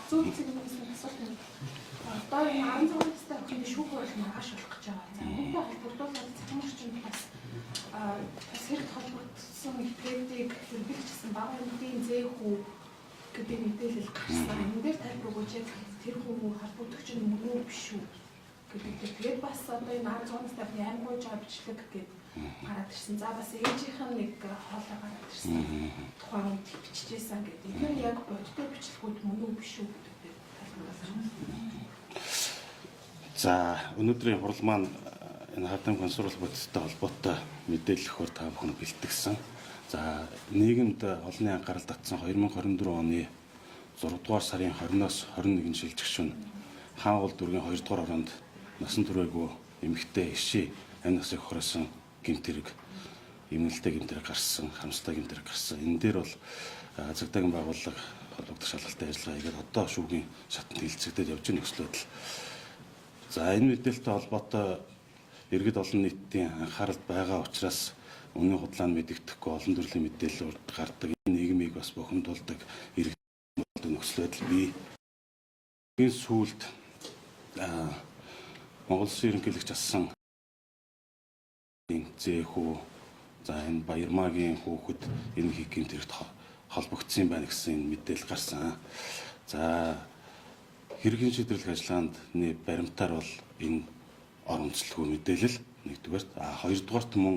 Зөв зэгнээс асуулт нь одоо энэ 16 настай охины шүүх хурал маргааш болох гэж байгаа. За үүнтэй холбогдуулаад цахим орчинд бас хэрэг холбогдсон этгээдийг хэрэгжүүлсэн бага эмэгтэйн зээх үү гэдэг мэдээлэл гарсан. Энэ дээр тайлбар өгөөч яг тэр хүн холбогдогч нь мөн үү биш үү гэдэг. Тэгээд бас одоо энэ 16 настай охины аймагуй жаа бичлэг гэдэг гараад ирсэн. За бас ээжийнх нь нэг хоолой гараад ирсэн. Тухайн үед биччихсэн гэдэг. Энэ нь яг бодтой бичлэгүүд мөн үү биш үү гэдэг тайлбарласан. За өнөөдрийн хурал маань энэ хардам консурал бодистой холбоотой мэдээлэлөөр та бүхэн бэлтгэсэн. За нийгэмд олонний анхаарал татсан 2024 оны 6 дугаар сарын 20-оос 21 шилжих шөнө Хаанул дүүргийн 2 дугаар оронд насан туршаагүй эмэгтэй ишээ амь насыг хоросон гэмтэрэг эмнэлтэй гэмтэрэг гарсан, харамсалтай гэмтэрэг гарсан. Энэ дээр бол цагдаагийн байгууллага холбогдох шалгалтын ажиллагаа хийгээд одоо шүүхийн шатанд хилцэгдээд явж байгаа нөхцөл байдал. За энэ мэдээлэлтэй холбоотой иргэд олон нийтийн анхааралд байгаа учраас үнийн худлаа нь мэдэгдэхгүй олон төрлийн мэдээлэл гардаг. Энэ нийгмийг бас бухимдуулдаг иргэд нөхцөл байдал бий. Энэ сүүлд Монгол Улсын ерөнхийлөгч асан зээх үү, за энэ Баярмаагийн хүүхэд энэ гэмтэрэгт холбогдсон байна гэсэн энэ мэдээлэл гарсан. За хэргийн шийдвэрлэх ажиллагаанд баримтаар бол энэ орон үндэслэгүй мэдээлэл нэгдүгээр. Хоёрдугаарт мөн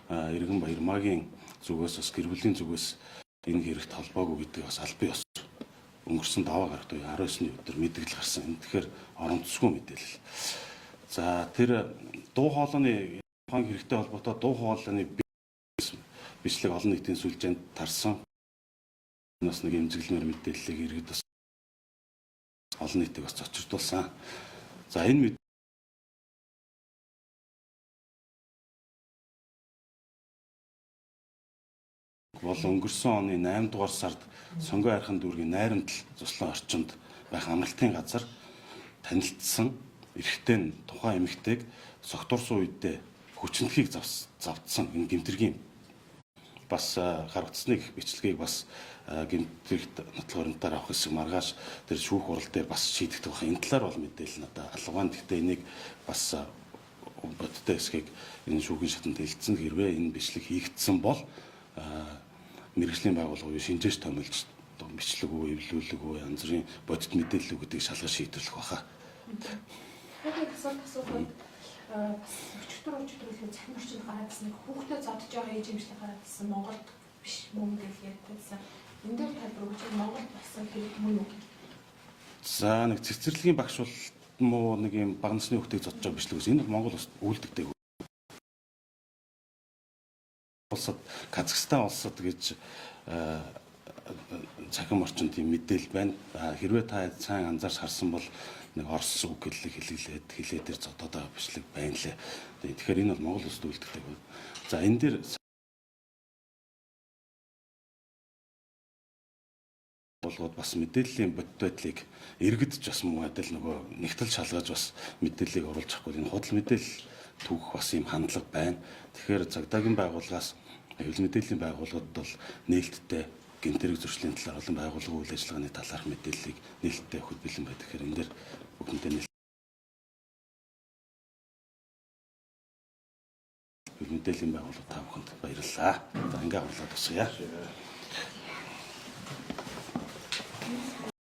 иргэн Баярмаагийн зүгээс бас гэр бүлийн зүгээс энэ хэрэгт холбоогүй гэдэг бас аль бие ёс өнгөрсөн даваа гарагт 19-ний өдөр мэдээлэл гарсан. Энэ тэгэхээр орон үндэслэгүй мэдээлэл. За тэр дуу хоолойны хэрэгтэй холбоотой дуу хоолойны бичлэг олон нийтийн сүлжээнд тарсан. Бас нэг эмзэглэмээр мэдээллийг иргэд бас олон нийтийг бас зочирдуулсан. За энэ бол өнгөрсөн оны 8 дугаар сард Сонгой хайрхан дүүргийн найрамдал цуслан орчинд байх амралтын газар танилцсан эрэгтэй нь тухайн эмэгтэйг согтуурсан үедээ хүчнэтхийг завдсан энэ гэмтэргийн бас гаргацсныг бичлэгийг бас гэмтэрэгт нотлохоронтоор авах хэсэг маргааш тэр шүүх хурал дээр бас шийдэгдэх байх. Энэ талаар бол мэдээлэл надад алгаван. Гэхдээ энийг бас бодтой хэсгийг энэ шүүхийн шатанд хэлсэн хэрвээ энэ бичлэг хийгдсэн бол мэргэжлийн байгууллага шинжээч томилж бичлэг үү, эвлүүлэг үү, янз бүрийн бодит мэдээлэл гэдэг шалгаж шийдвэрлэх баха. Тэгэхээр асуулт бас өчтөр цахим орчинд гараадсан хүүхдээ зодж байгаа ээж эмчлэг гараадсан Монголд биш мөн гэж ярьдсан. Энэ дээр тайлбар өгч Монголд болсон хэрэг мөн үү? За нэг цэцэрлэгийн багш бол муу нэг юм бага насны хүүхдийг зодж байгаа бичлэг ус. Энэ Монгол улсад үйлдэгдэг. Улсад Казахстан улсад гэж цахим орчинд тийм мэдээлэл байна. Хэрвээ та сайн анзаарч харсан бол нэг орос үг хэлээд тэр зодоод байгаа бичлэг байна лээ. Тэгэхээр энэ бол Монгол улсад үйлдэгдэг байна. За энэ дээр болгоод бас мэдээллийн бод байдлыг иргэдж бас мөн адил нөгөө нэгтэл шалгаж бас мэдээллийг оруулж авахгүй энэ худал мэдээлэл түүх бас юм хандлага байна. Тэгэхээр цагдаагийн байгууллагаас аюул мэдээллийн байгууллагууд бол нээлттэй гэмтэрэг зөрчлийн талаар олон байгууллагын үйл ажиллагааны талаарх мэдээллийг нээлттэй өгөх бэлэн байдаг. Тэгэхээр энэ дээр бүгдээ мэдээллийн байгууллага та бүхэнд баярлалаа. За ингээ авлаа тусгая.